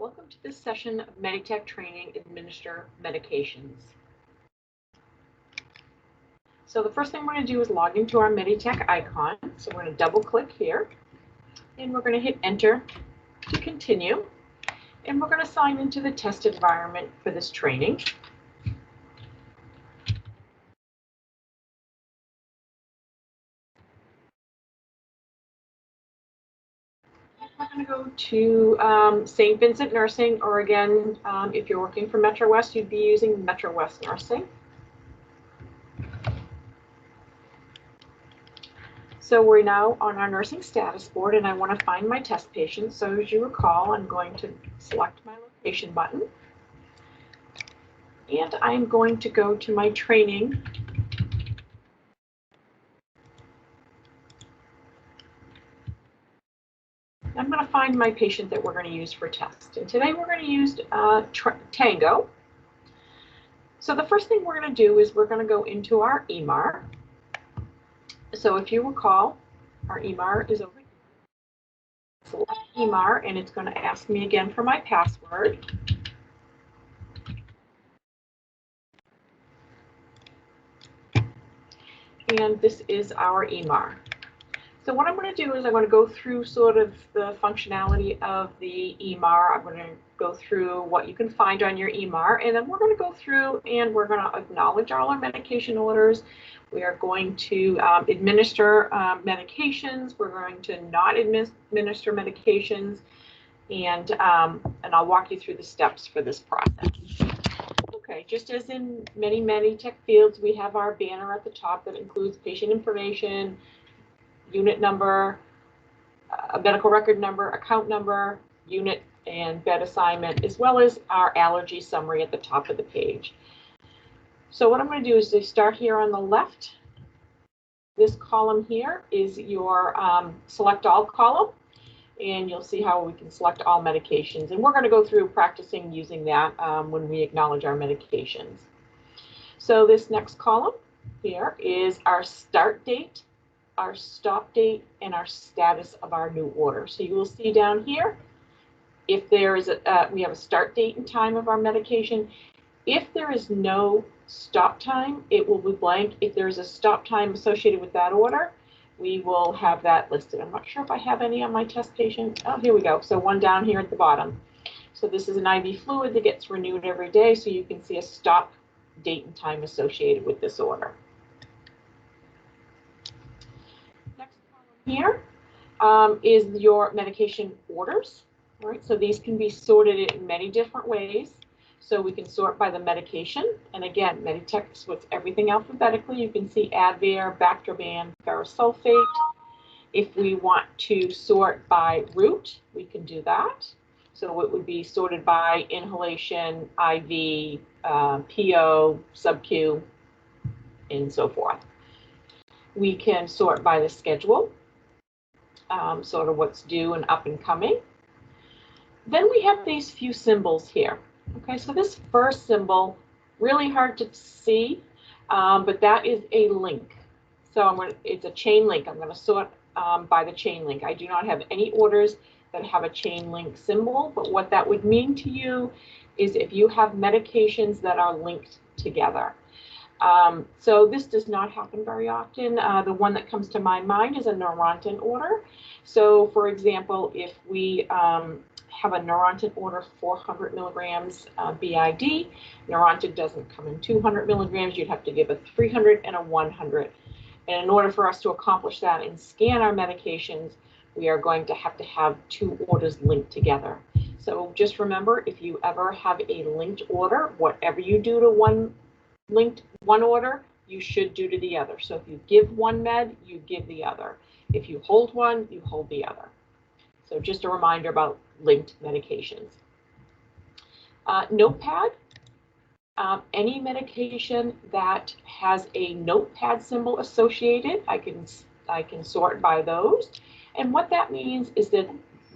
Welcome to this session of Meditech Training Administer Medications. So the first thing we're going to do is log into our Meditech icon. So we're going to double click here and we're going to hit enter to continue. And we're going to sign into the test environment for this training. We're going to go to St. Vincent Nursing, or again, if you're working for Metro West, you'd be using Metro West Nursing. So we're now on our nursing status board, and I want to find my test patient. So as you recall, I'm going to select my location button, and I'm going to go to my training. I'm going to find my patient that we're going to use for test. And today we're going to use Tango. So the first thing we're going to do is we're going to go into our EMR. So if you recall, our EMR is over here. Select EMR, and it's going to ask me again for my password. And this is our EMR. So what I'm going to do is I'm going to go through sort of the functionality of the EMR. I'm going to go through what you can find on your EMR, and then we're going to go through and we're going to acknowledge all our medication orders. We are going to administer medications. We're going to not administer medications, and I'll walk you through the steps for this process. Okay, just as in many tech fields, we have our banner at the top that includes patient information, unit number, a medical record number, account number, unit and bed assignment, as well as our allergy summary at the top of the page. So what I'm going to do is to start here on the left. This column here is your select all column, and you'll see how we can select all medications. And we're going to go through practicing using that when we acknowledge our medications. So this next column here is our start date, our stop date, and our status of our new order. So you will see down here, if there is we have a start date and time of our medication. If there is no stop time, it will be blank. If there is a stop time associated with that order, we will have that listed. I'm not sure if I have any on my test patient. Oh, here we go. So one down here at the bottom. So this is an IV fluid that gets renewed every day, so you can see a stop date and time associated with this order. Next column here is your medication orders. All right, so these can be sorted in many different ways. So we can sort by the medication, and again, Meditech sorts everything alphabetically. You can see Advair, Bactroban, ferrous sulfate. If we want to sort by route, we can do that. So it would be sorted by inhalation, IV, PO, sub-Q, and so forth. We can sort by the schedule, sort of what's due and up and coming. Then we have these few symbols here. Okay, so this first symbol, really hard to see, but that is a link. So it's a chain link. I'm going to sort by the chain link. I do not have any orders that have a chain link symbol, but what that would mean to you is if you have medications that are linked together. So this does not happen very often. The one that comes to my mind is a Neurontin order. So for example, if we have a Neurontin order 400 milligrams BID, Neurontin doesn't come in 200 milligrams, you'd have to give a 300 and a 100. And in order for us to accomplish that and scan our medications, we are going to have two orders linked together. So just remember, if you ever have a linked order, whatever you do to one order, you should do to the other. So if you give one med, you give the other. If you hold one, you hold the other. So just a reminder about linked medications. Notepad, any medication that has a notepad symbol associated, I can sort by those. And what that means is that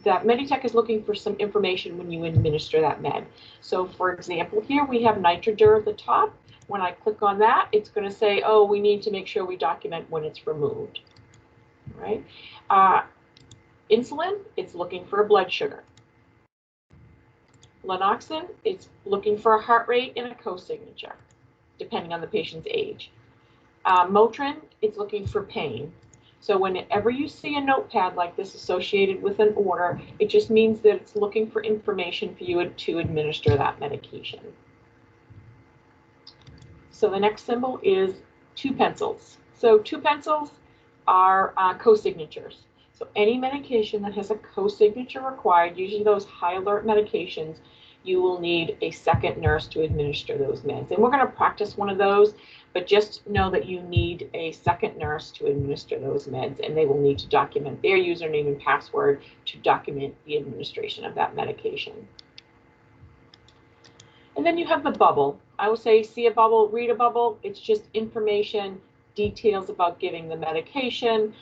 Meditech is looking for some information when you administer that med. So for example, here we have Nitrodur at the top. When I click on that, it's going to say, oh, we need to make sure we document when it's removed. All right. Insulin, it's looking for a blood sugar. Lanoxin, it's looking for a heart rate and a co-signature, depending on the patient's age. Motrin, it's looking for pain. So whenever you see a notepad like this associated with an order, it just means that it's looking for information for you to administer that medication. So the next symbol is 2 pencils. So 2 pencils are co-signatures. So any medication that has a co-signature required, usually those high alert medications, you will need a second nurse to administer those meds. And we're going to practice one of those, but just know that you need a second nurse to administer those meds, and they will need to document their username and password to document the administration of that medication. And then you have the bubble. I will say, see a bubble, read a bubble. It's just information, details about giving the medication.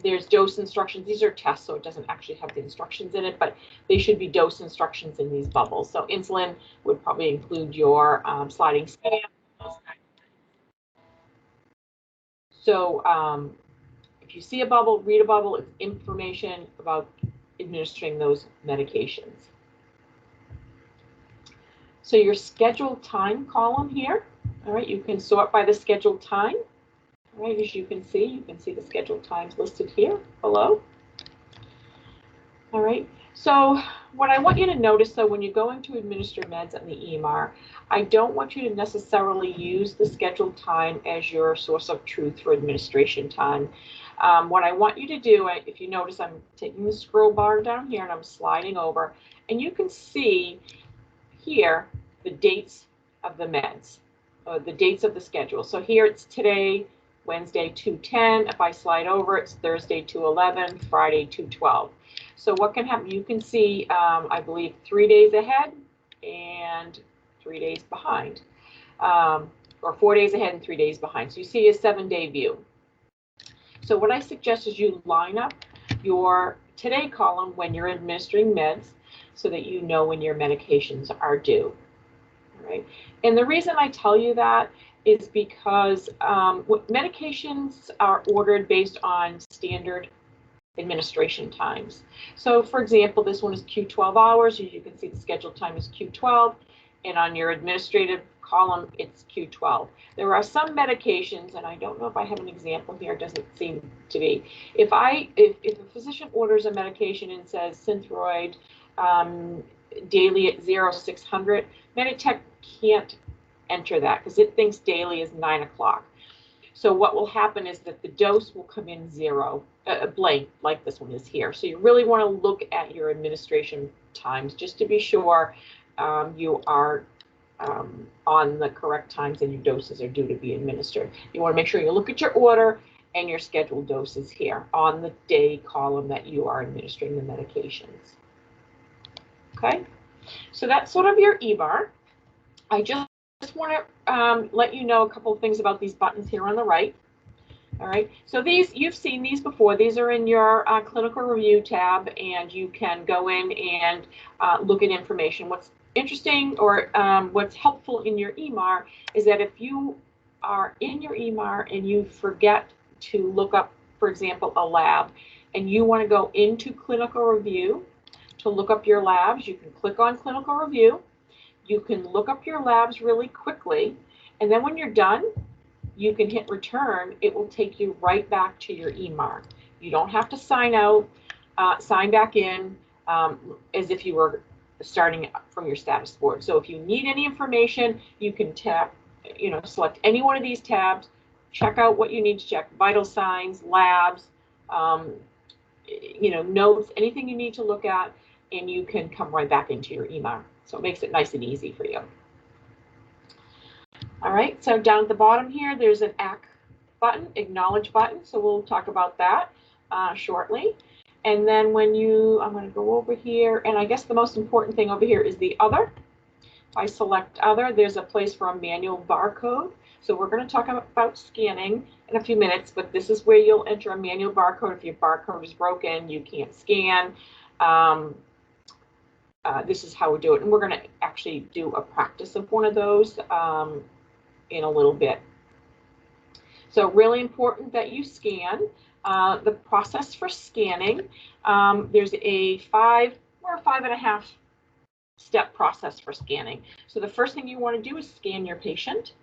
There's dose instructions. These are tests, so it doesn't actually have the instructions in it, but they should be dose instructions in these bubbles. So insulin would probably include your sliding scale. So if you see a bubble, read a bubble. It's information about administering those medications. So your scheduled time column here, all right, you can sort by the scheduled time. All right, as you can see the scheduled times listed here below. All right, so what I want you to notice, though, when you're going to administer meds on the EMR, I don't want you to necessarily use the scheduled time as your source of truth for administration time. What I want you to do, if you notice, I'm taking the scroll bar down here and I'm sliding over, and you can see here the dates of the meds, the dates of the schedule. So here it's today, Wednesday 2/10. If I slide over, it's Thursday 2/11, Friday 2/12. So what can happen? You can see, I believe, 3 days ahead and 3 days behind, or 4 days ahead and 3 days behind. So you see a 7-day view. So what I suggest is you line up your today column when you're administering meds so that you know when your medications are due. All right. And the reason I tell you that is because medications are ordered based on standard administration times. So for example, this one is Q12 hours. As you can see, the scheduled time is Q12, and on your administrative column, it's Q12. There are some medications, and I don't know if I have an example here, it doesn't seem to be. If a physician orders a medication and says Synthroid daily at 0600, Meditech can't enter that because it thinks daily is 9 o'clock. So what will happen is that the dose will come in blank, like this one is here. So you really want to look at your administration times just to be sure you are on the correct times and your doses are due to be administered. You want to make sure you look at your order and your scheduled doses here on the day column that you are administering the medications. Okay, so that's sort of your EBAR. I just want to let you know a couple of things about these buttons here on the right. All right, so these, you've seen these before. These are in your clinical review tab, and you can go in and look at information. What's interesting or what's helpful in your EMR is that if you are in your EMR and you forget to look up, for example, a lab, and you want to go into clinical review to look up your labs, you can click on clinical review. You can look up your labs really quickly, and then when you're done, you can hit return. It will take you right back to your EMR. You don't have to sign out, sign back in as if you were starting from your status board. So if you need any information, you can tap, select any one of these tabs, check out what you need to check, vital signs, labs, notes, anything you need to look at, and you can come right back into your EMR. So it makes it nice and easy for you. All right, so down at the bottom here, there's an ACK button, acknowledge button. So we'll talk about that shortly. And then I'm going to go over here, and I guess the most important thing over here is the other. If I select other, there's a place for a manual barcode. So we're going to talk about scanning in a few minutes, but this is where you'll enter a manual barcode. If your barcode is broken, you can't scan. This is how we do it, and we're going to actually do a practice of one of those in a little bit. So really important that you scan. The process for scanning, there's a 5 or a 5.5-step process for scanning. So the first thing you want to do is scan your patient.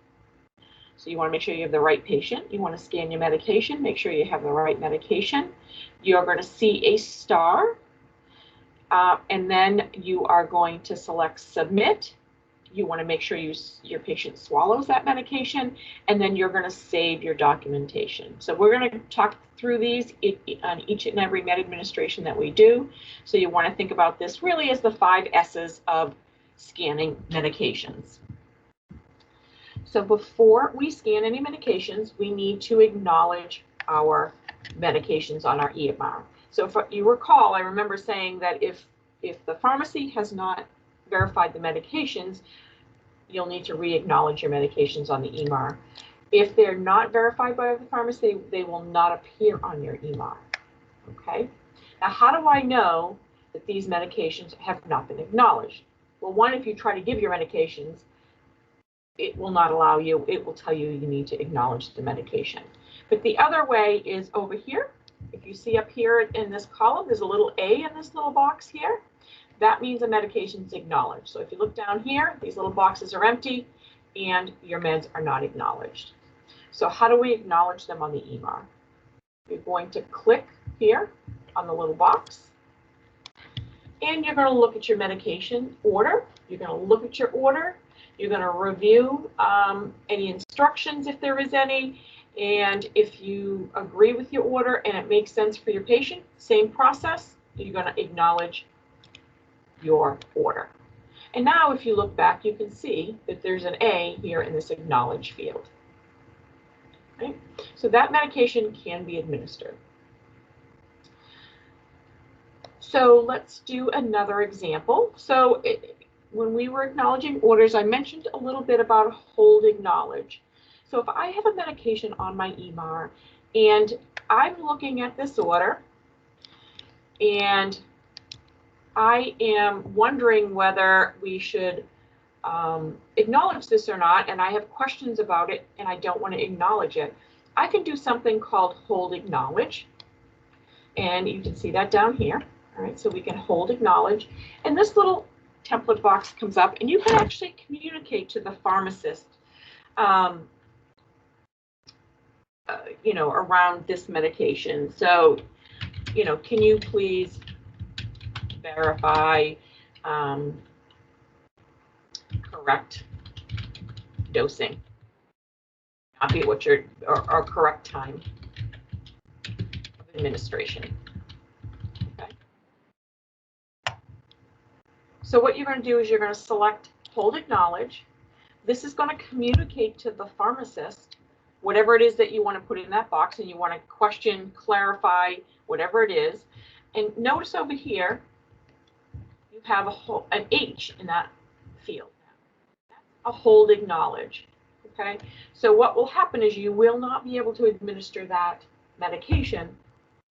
So you want to make sure you have the right patient. You want to scan your medication, make sure you have the right medication. You're going to see a star, and then you are going to select submit. You want to make sure your patient swallows that medication, and then you're going to save your documentation. So we're going to talk through these on each and every med administration that we do. So you want to think about this really as the 5 S's of scanning medications. So before we scan any medications, we need to acknowledge our medications on our EMR. So if you recall, I remember saying that if the pharmacy has not verified the medications, you'll need to re-acknowledge your medications on the EMR. If they're not verified by the pharmacy, they will not appear on your EMR. Okay? Now, how do I know that these medications have not been acknowledged? Well, one, if you try to give your medications, it will not allow you, it will tell you you need to acknowledge the medication. But the other way is over here. If you see up here in this column, there's a little A in this little box here. That means a medication is acknowledged. So if you look down here, these little boxes are empty and your meds are not acknowledged. So how do we acknowledge them on the EMR? You're going to click here on the little box, and you're going to look at your medication order. You're going to look at your order. You're going to review any instructions if there is any, and if you agree with your order and it makes sense for your patient, same process, you're going to acknowledge your order. And now if you look back, you can see that there's an A here in this acknowledge field. Okay? So that medication can be administered. So let's do another example. So when we were acknowledging orders, I mentioned a little bit about hold acknowledge. So if I have a medication on my EMR and I'm looking at this order and I am wondering whether we should acknowledge this or not, and I have questions about it and I don't want to acknowledge it, I can do something called hold acknowledge. And you can see that down here. All right, so we can hold acknowledge. And this little template box comes up, and you can actually communicate to the pharmacist, around this medication. So, can you please verify correct dosing, copy what your or correct time of administration. Okay. So what you're going to do is you're going to select hold acknowledge. This is going to communicate to the pharmacist whatever it is that you want to put in that box, and you want to question, clarify, whatever it is. And notice over here, you have an H in that field. That's a hold acknowledge. Okay, so what will happen is you will not be able to administer that medication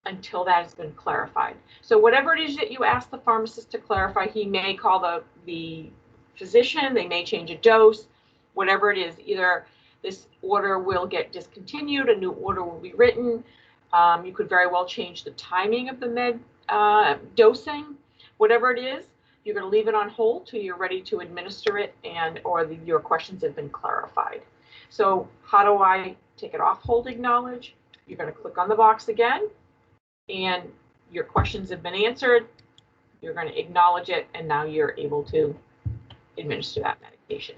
until that has been clarified. So whatever it is that you ask the pharmacist to clarify, he may call the physician, they may change a dose, whatever it is. Either this order will get discontinued, a new order will be written. You could very well change the timing of the med dosing. Whatever it is, you're going to leave it on hold till you're ready to administer it or your questions have been clarified. So how do I take it off hold acknowledge? You're going to click on the box again, and your questions have been answered. You're going to acknowledge it, and now you're able to administer that medication.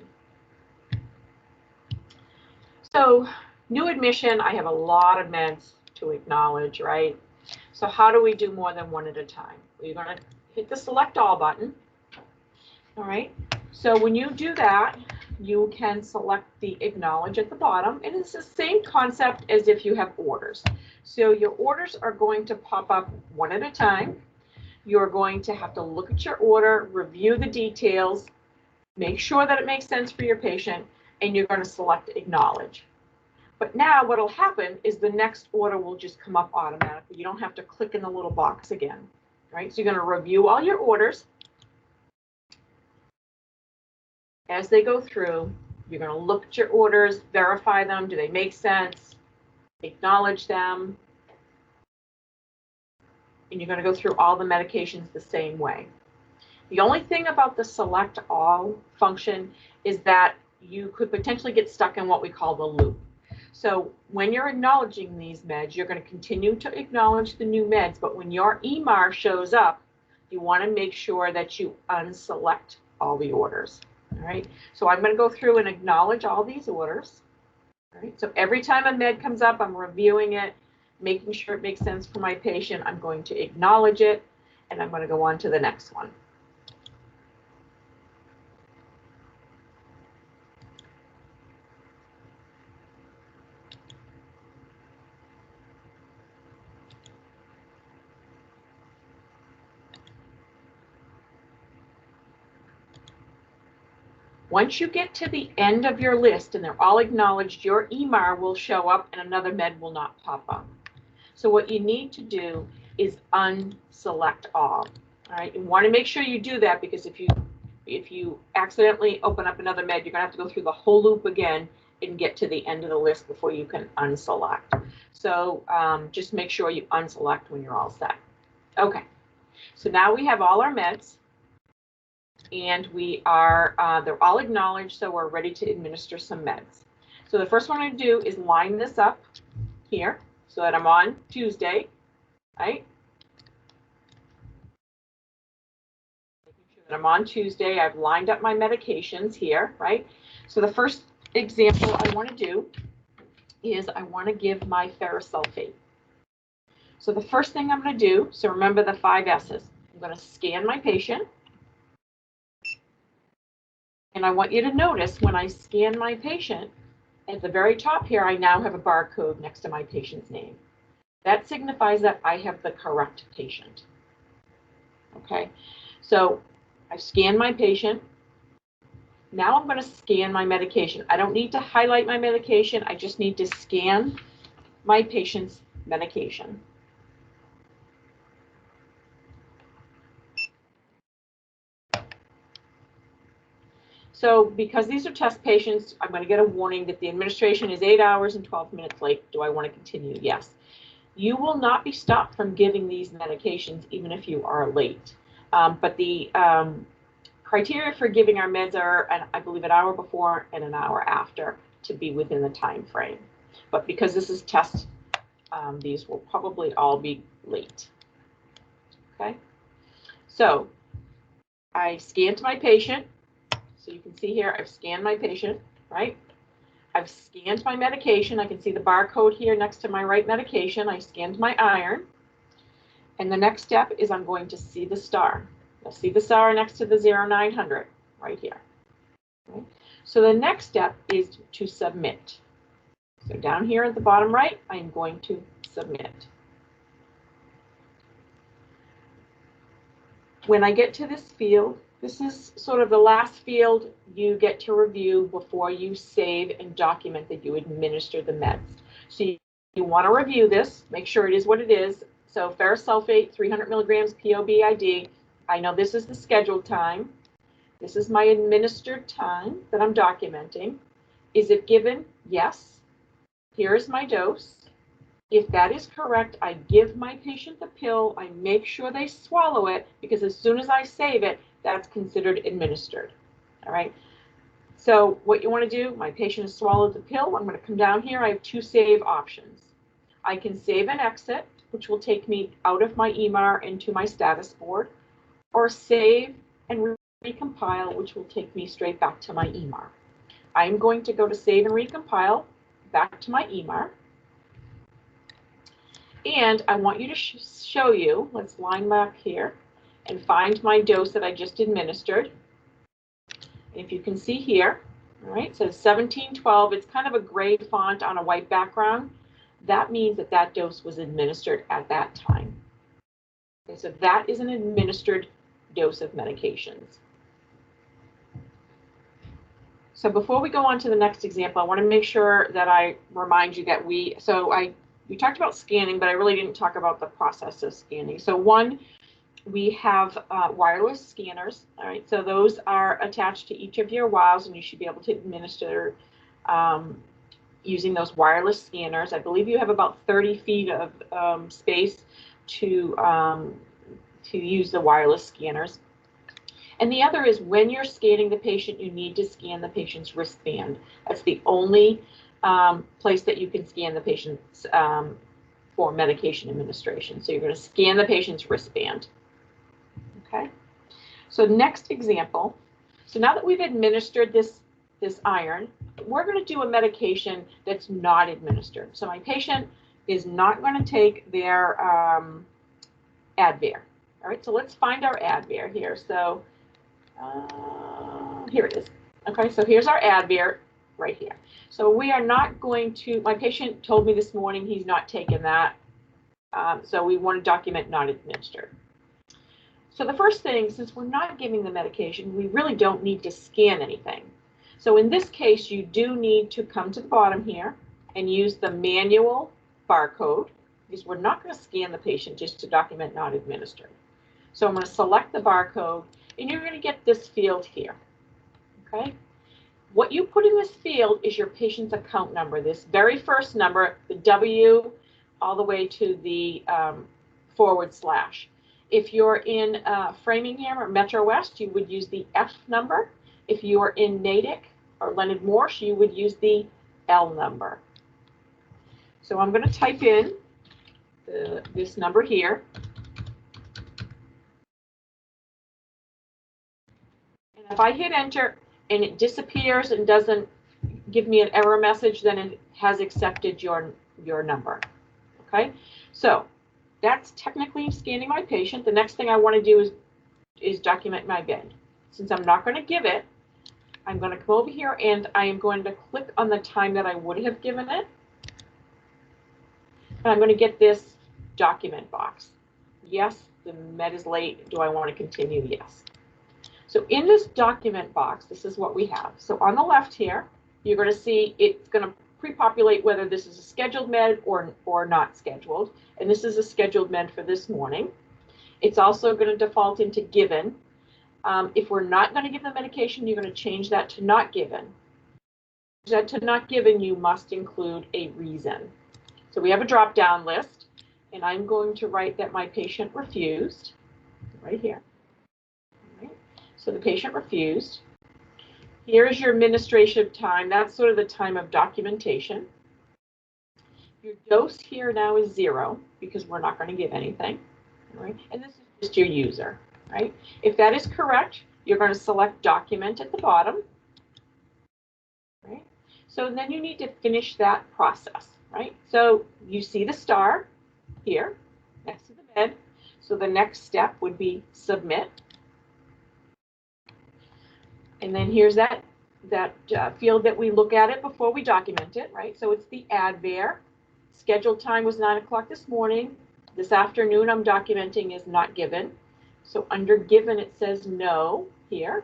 So new admission, I have a lot of meds to acknowledge, right? So how do we do more than one at a time? We're going to hit the select all button. All right. So when you do that, you can select the acknowledge at the bottom, and it's the same concept as if you have orders. So your orders are going to pop up one at a time. You're going to have to look at your order, review the details, make sure that it makes sense for your patient, and you're going to select acknowledge. But now what will happen is the next order will just come up automatically. You don't have to click in the little box again, right? So you're going to review all your orders. As they go through, you're going to look at your orders, verify them. Do they make sense? Acknowledge them. And you're going to go through all the medications the same way. The only thing about the select all function is that you could potentially get stuck in what we call the loop. So when you're acknowledging these meds, you're going to continue to acknowledge the new meds, but when your EMAR shows up, you want to make sure that you unselect all the orders. All right, so I'm going to go through and acknowledge all these orders. All right, so every time a med comes up, I'm reviewing it, making sure it makes sense for my patient. I'm going to acknowledge it, and I'm going to go on to the next one. Once you get to the end of your list and they're all acknowledged, your EMAR will show up and another med will not pop up. So what you need to do is unselect all. All right, you want to make sure you do that, because if you accidentally open up another med, you're going to have to go through the whole loop again and get to the end of the list before you can unselect. So just make sure you unselect when you're all set. Okay, so now we have all our meds. And we are, they're all acknowledged, so we're ready to administer some meds. So the first one I'm going to do is line this up here so that I'm on Tuesday, right? Making sure that I'm on Tuesday. I've lined up my medications here, right? So the first example I want to do is I want to give my ferrous sulfate. So the first thing I'm going to do, so remember the 5 S's. I'm going to scan my patient. And I want you to notice when I scan my patient, at the very top here, I now have a barcode next to my patient's name. That signifies that I have the correct patient. Okay, so I've scanned my patient. Now I'm going to scan my medication. I don't need to highlight my medication. I just need to scan my patient's medication. So because these are test patients, I'm going to get a warning that the administration is 8 hours and 12 minutes late. Do I want to continue? Yes. You will not be stopped from giving these medications even if you are late. But the criteria for giving our meds are, I believe, an hour before and an hour after to be within the time frame. But because this is test, these will probably all be late. Okay. So I scanned my patient. So you can see here, I've scanned my patient, right? I've scanned my medication. I can see the barcode here next to my right medication. I scanned my iron. And the next step is I'm going to see the star. You'll see the star next to the 0900 right here. Okay? So the next step is to submit. So down here at the bottom right, I'm going to submit. When I get to this field, this is sort of the last field you get to review before you save and document that you administer the meds. So you want to review this, make sure it is what it is. So ferrous sulfate, 300 milligrams POBID. I know this is the scheduled time. This is my administered time that I'm documenting. Is it given? Yes. Here is my dose. If that is correct, I give my patient the pill. I make sure they swallow it, because as soon as I save it, that's considered administered. All right. So what you want to do, my patient has swallowed the pill. I'm going to come down here. I have 2 save options. I can save and exit, which will take me out of my EMAR into my status board, or save and recompile, which will take me straight back to my EMAR. I'm going to go to save and recompile back to my EMAR. And I want you to show you, let's line back here and find my dose that I just administered. And if you can see here, all right, it says 1712. It's kind of a gray font on a white background. That means that that dose was administered at that time. Okay, so that is an administered dose of medications. So before we go on to the next example, I want to make sure that I remind you that we talked about scanning, but I really didn't talk about the process of scanning. So one, we have wireless scanners. All right, so those are attached to each of your vials, and you should be able to administer using those wireless scanners. I believe you have about 30 feet of space to use the wireless scanners. And the other is when you're scanning the patient, you need to scan the patient's wristband. That's the only place that you can scan the patient's for medication administration. So you're going to scan the patient's wristband. Okay. So next example. So now that we've administered this iron, we're going to do a medication that's not administered. So my patient is not going to take their Advair. All right, so let's find our Advair here. So here it is. Okay, so here's our Advair right here. So we are not going to, my patient told me this morning he's not taken that. So we want to document not administered. So the first thing, since we're not giving the medication, we really don't need to scan anything. So in this case, you do need to come to the bottom here and use the manual barcode, because we're not going to scan the patient just to document not administered. So I'm going to select the barcode, and you're going to get this field here. Okay? What you put in this field is your patient's account number, this very first number, the W, all the way to the /. If you're in Framingham or Metro West, you would use the F number. If you are in Natick or Leonard Morse, you would use the L number. So I'm going to type in this number here. And if I hit enter and it disappears and doesn't give me an error message, then it has accepted your number. Okay, so that's technically scanning my patient. The next thing I want to do is document my bid. Since I'm not going to give it, I'm going to come over here and I am going to click on the time that I would have given it. And I'm going to get this document box. Yes, the med is late. Do I want to continue? Yes. So in this document box, this is what we have. So on the left here, you're going to see it's going to pre-populate whether this is a scheduled med or not scheduled. And this is a scheduled med for this morning. It's also going to default into given. If we're not going to give the medication, you're going to change that to not given. That to not given, you must include a reason. So we have a drop-down list, and I'm going to write that my patient refused, right here. All right. So the patient refused. Here's your administrative time. That's sort of the time of documentation. Your dose here now is 0 because we're not going to give anything. All right. And this is just your user. Right? If that is correct, you're going to select document at the bottom. Right? So then you need to finish that process. Right? So you see the star here next to the med. So the next step would be submit. And then here's that field that we look at it before we document it. Right? So it's the Advair. Scheduled time was 9 o'clock this morning. This afternoon I'm documenting is not given. So under given, it says no here,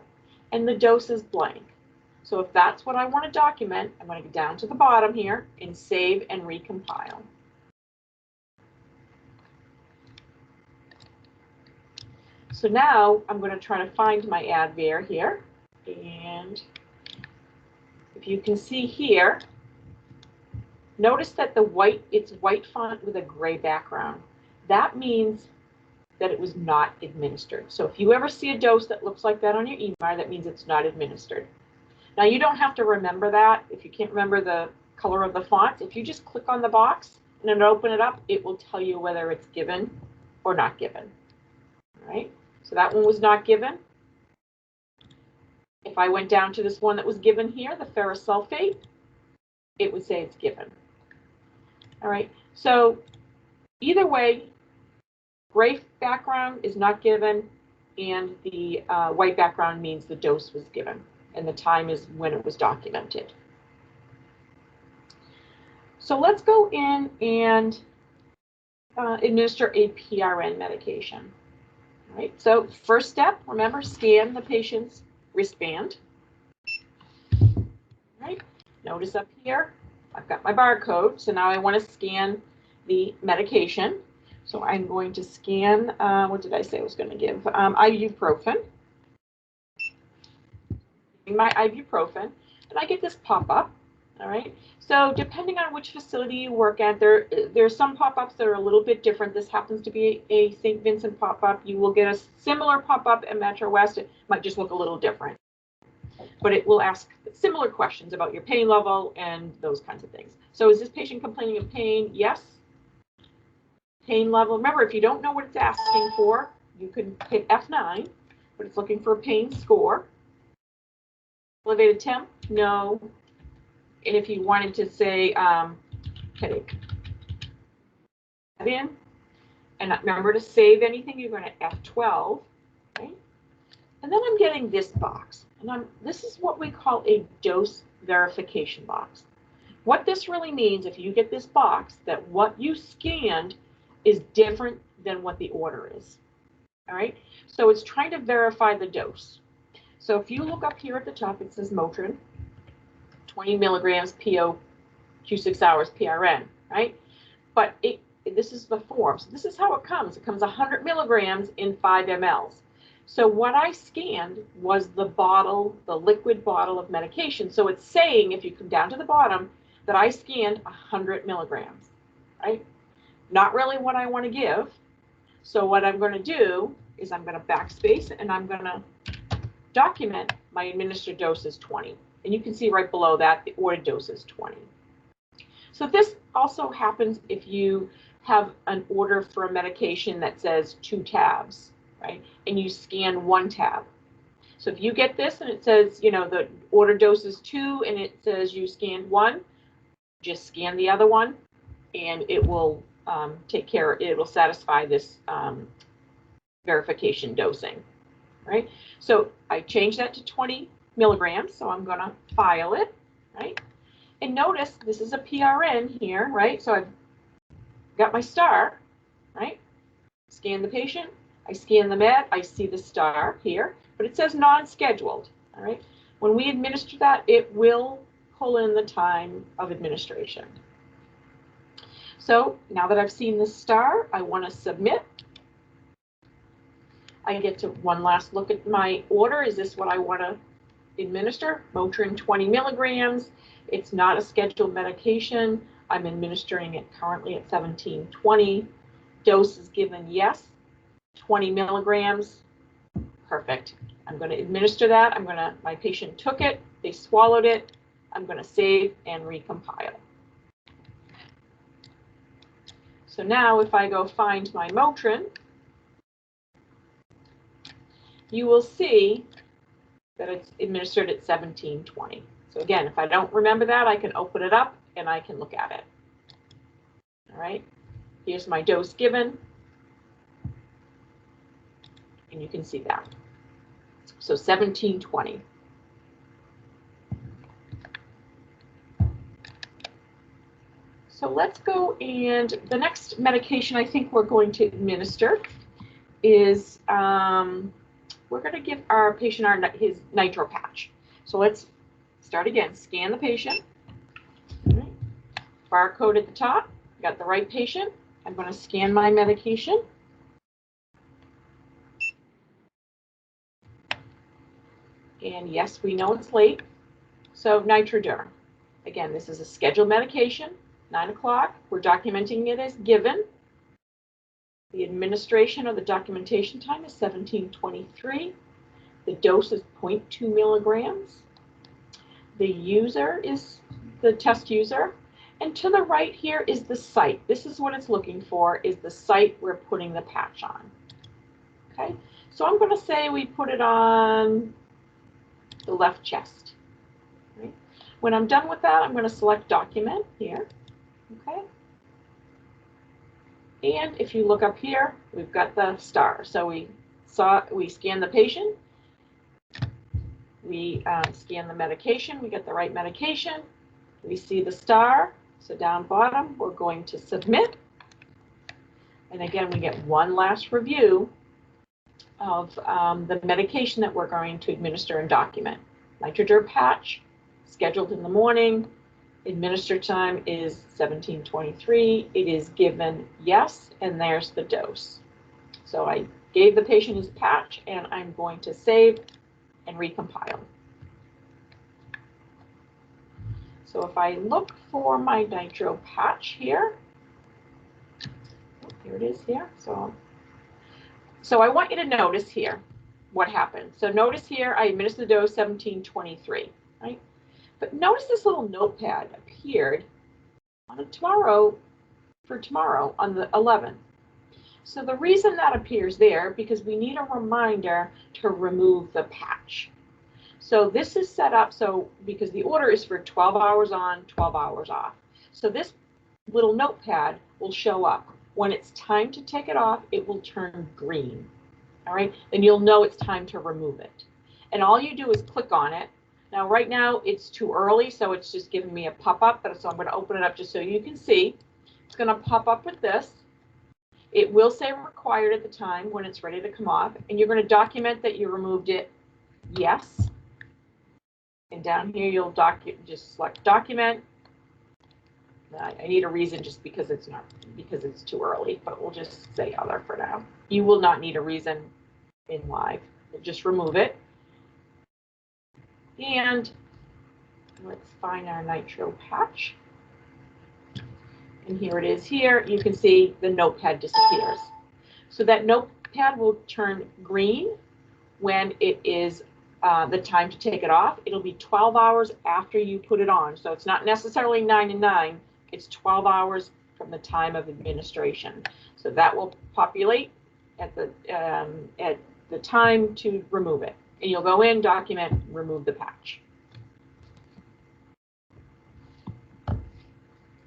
and the dose is blank. So if that's what I want to document, I'm going to go down to the bottom here and save and recompile. So now I'm going to try to find my Advair here. And if you can see here, notice that it's white font with a gray background. That means that it was not administered. So if you ever see a dose that looks like that on your EMR, that means it's not administered. Now you don't have to remember that. If you can't remember the color of the font, if you just click on the box and then open it up, it will tell you whether it's given or not given. All right, so that one was not given. If I went down to this one that was given here, the ferrous sulfate, it would say it's given. All right, so either way, gray background is not given, and the white background means the dose was given, and the time is when it was documented. So let's go in and administer a PRN medication. All right, so first step, remember, scan the patient's wristband. All right, notice up here, I've got my barcode, so now I want to scan the medication. So I'm going to scan, what did I say I was going to give? Ibuprofen. My ibuprofen, and I get this pop-up. All right. So depending on which facility you work at, there's some pop-ups that are a little bit different. This happens to be a St. Vincent pop-up. You will get a similar pop-up at Metro West. It might just look a little different, but it will ask similar questions about your pain level and those kinds of things. So is this patient complaining of pain? Yes. Pain level. Remember, if you don't know what it's asking for, you can hit F9, but it's looking for a pain score. Elevated temp? No. And if you wanted to say headache, in, and remember to save anything, you're going to F12, right? And then I'm getting this box, and this is what we call a dose verification box. What this really means, if you get this box, that what you scanned is different than what the order is. All right, so it's trying to verify the dose. So if you look up here at the top, it says Motrin, 20 milligrams PO, Q6 hours PRN, right? But this is the form. So this is how it comes. It comes 100 milligrams in 5 mLs. So what I scanned was the bottle, the liquid bottle of medication. So it's saying, if you come down to the bottom, that I scanned 100 milligrams, right? Not really what I want to give. So what I'm going to do is I'm going to backspace and I'm going to document my administered dose is 20. And you can see right below that the ordered dose is 20. So this also happens if you have an order for a medication that says 2 tabs, right? And you scan 1 tab. So if you get this and it says, you know, the order dose is 2 and it says you scanned 1, just scan the other one and it will it will satisfy this verification dosing, right? So I changed that to 20 milligrams, so I'm going to file it, right? And notice this is a PRN here, right? So I've got my star, right? Scan the patient, I scan the med, I see the star here, but it says non-scheduled, all right? When we administer that, it will pull in the time of administration. So now that I've seen the star, I want to submit. I get to one last look at my order. Is this what I want to administer? Motrin 20 milligrams. It's not a scheduled medication. I'm administering it currently at 1720. Dose is given, yes. 20 milligrams. Perfect. I'm going to administer that. My patient took it. They swallowed it. I'm going to save and recompile. So now if I go find my Motrin, you will see that it's administered at 1720. So again, if I don't remember that, I can open it up and I can look at it. All right, here's my dose given, and you can see that. So 1720. So let's go, and the next medication I think we're going to administer is we're going to give our patient his nitro patch. So let's start again. Scan the patient. Right. Barcode at the top. Got the right patient. I'm going to scan my medication. And yes, we know it's late. So Nitroderm. Again, this is a scheduled medication. 9 o'clock. We're documenting it as given. The administration or the documentation time is 1723. The dose is 0.2 milligrams. The user is the test user. And to the right here is the site. This is what it's looking for, is the site we're putting the patch on. Okay, so I'm going to say we put it on the left chest. Right? When I'm done with that, I'm going to select document here. Okay. And if you look up here, we've got the star. So we scan the patient, we scan the medication, we get the right medication, we see the star. So down bottom, we're going to submit. And again, we get one last review of the medication that we're going to administer and document. Nitroderm patch, scheduled in the morning. Administer time is 1723. It is given yes, and there's the dose. So I gave the patient his patch, and I'm going to save and recompile. So if I look for my nitro patch here, here it is here. So I want you to notice here what happened. So notice here, I administered the dose 1723, right? But notice this little notepad appeared on tomorrow on the 11th. So the reason that appears there, because we need a reminder to remove the patch. So this is set up so because the order is for 12 hours on, 12 hours off. So this little notepad will show up. When it's time to take it off, it will turn green. All right, then you'll know it's time to remove it. And all you do is click on it. Now, right now it's too early, so it's just giving me a pop-up. So I'm going to open it up just so you can see. It's going to pop up with this. It will say required at the time when it's ready to come off, and you're going to document that you removed it. Yes. And down here, you'll just select document. I need a reason just because it's too early, but we'll just say other for now. You will not need a reason in live. We'll just remove it. And let's find our nitro patch. And here it is here. You can see the notepad disappears. So that notepad will turn green when it is the time to take it off. It'll be 12 hours after you put it on. So it's not necessarily 9 to 9. It's 12 hours from the time of administration. So that will populate at the time to remove it. And you'll go in, document, remove the patch.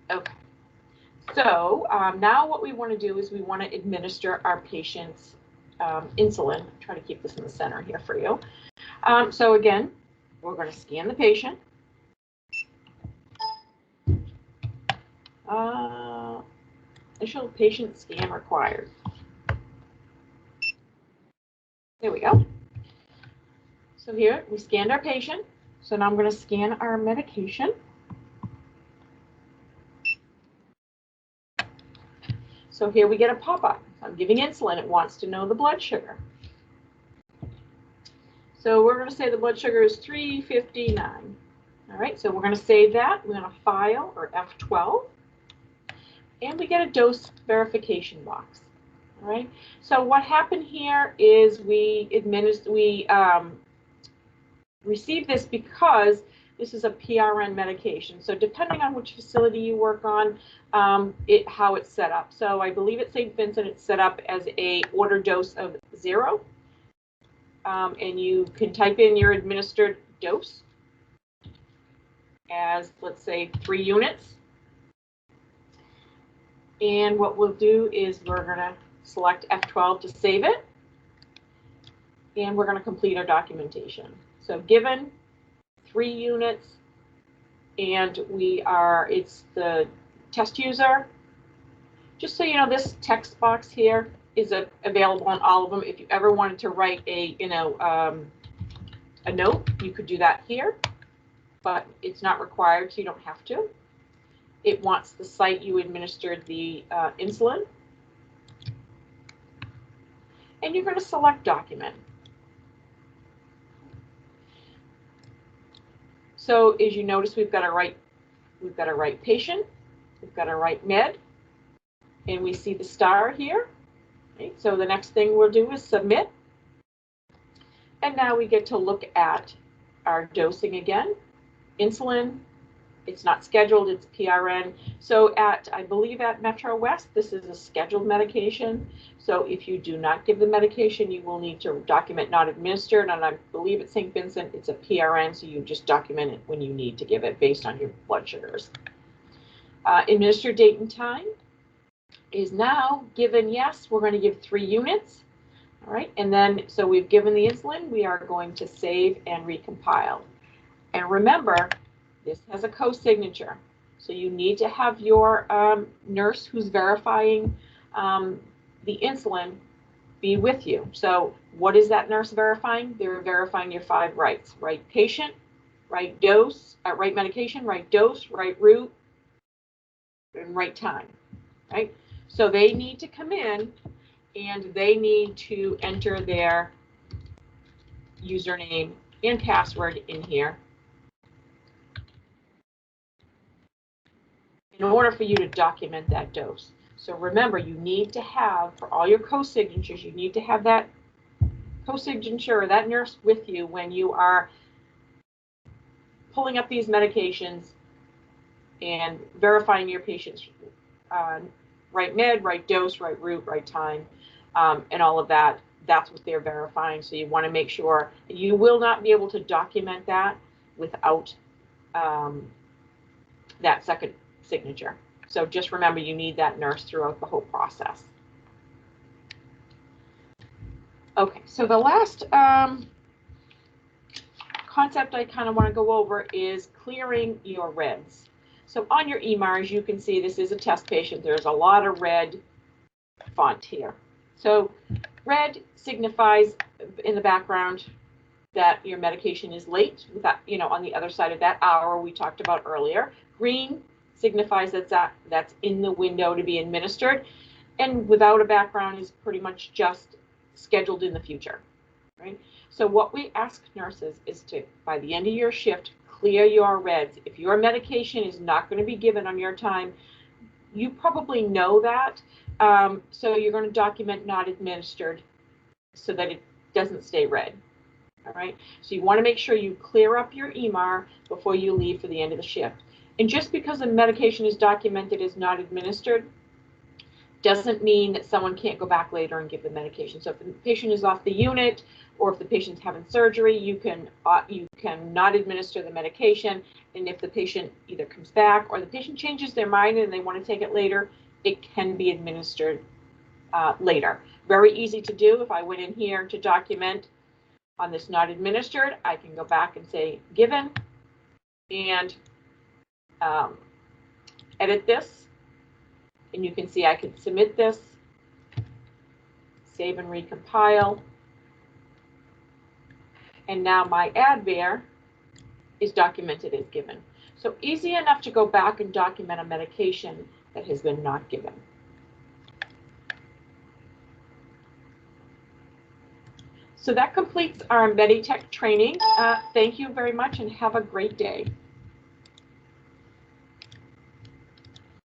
Okay. So now what we want to do is we want to administer our patient's insulin. Try to keep this in the center here for you. So again, we're going to scan the patient. Initial patient scan required. There we go. So here we scanned our patient. So now I'm going to scan our medication. So here we get a pop-up. I'm giving insulin. It wants to know the blood sugar. So we're going to say the blood sugar is 359. All right, so we're going to save that. We're going to file, or F12. And we get a dose verification box. All right. So what happened here is we received this because this is a PRN medication. So depending on which facility you work on, how it's set up. So I believe at St. Vincent it's set up as a order dose of 0. And you can type in your administered dose as, let's say, 3 units. And what we'll do is we're going to select F12 to save it. And we're going to complete our documentation. So given 3 units, and it's the test user. Just so you know, this text box here is available on all of them. If you ever wanted to write a note, you could do that here, but it's not required, so you don't have to. It wants the site you administered the insulin. And you're going to select document. So as you notice, we've got a right patient, we've got a right med, and we see the star here. Okay, so the next thing we'll do is submit. And now we get to look at our dosing again. Insulin, it's not scheduled, it's PRN. So I believe at Metro West, this is a scheduled medication. So if you do not give the medication, you will need to document not administered. And I believe at St. Vincent, it's a PRN, so you just document it when you need to give it based on your blood sugars. Administered date and time is now given yes, we're going to give 3 units. All right, and then so we've given the insulin, we are going to save and recompile. And remember, this has a co-signature. So you need to have your nurse who's verifying the insulin be with you. So what is that nurse verifying? They're verifying your 5 rights: right patient, right dose, right medication, right dose, right route, and right time, right? So they need to come in and they need to enter their username and password in here. in order for you to document that dose. So remember, you need to have, for all your co-signatures, you need to have that co-signature or that nurse with you when you are pulling up these medications and verifying your patient's right med, right dose, right route, right time, and all of that. That's what they're verifying. So you want to make sure you will not be able to document that without that second signature. So just remember, you need that nurse throughout the whole process. Okay, so the last concept I kind of want to go over is clearing your reds. So on your EMARs, you can see this is a test patient. There's a lot of red font here. So red signifies in the background that your medication is late, with that, you know, on the other side of that hour we talked about earlier. Green signifies that's in the window to be administered, and without a background is pretty much just scheduled in the future, right? So what we ask nurses is to, by the end of your shift, clear your reds. If your medication is not going to be given on your time, you probably know that. So you're going to document not administered so that it doesn't stay red. All right. So you want to make sure you clear up your EMAR before you leave for the end of the shift. And just because a medication is documented as not administered doesn't mean that someone can't go back later and give the medication. So if the patient is off the unit, or if the patient's having surgery, you can not administer the medication. And if the patient either comes back or the patient changes their mind and they want to take it later, it can be administered later. Very easy to do. If I went in here to document on this not administered, I can go back and say given and edit this. And you can see I can submit this, save and recompile. And now my ADVAIR is documented as given. So easy enough to go back and document a medication that has been not given. So that completes our Meditech training. Thank you very much and have a great day.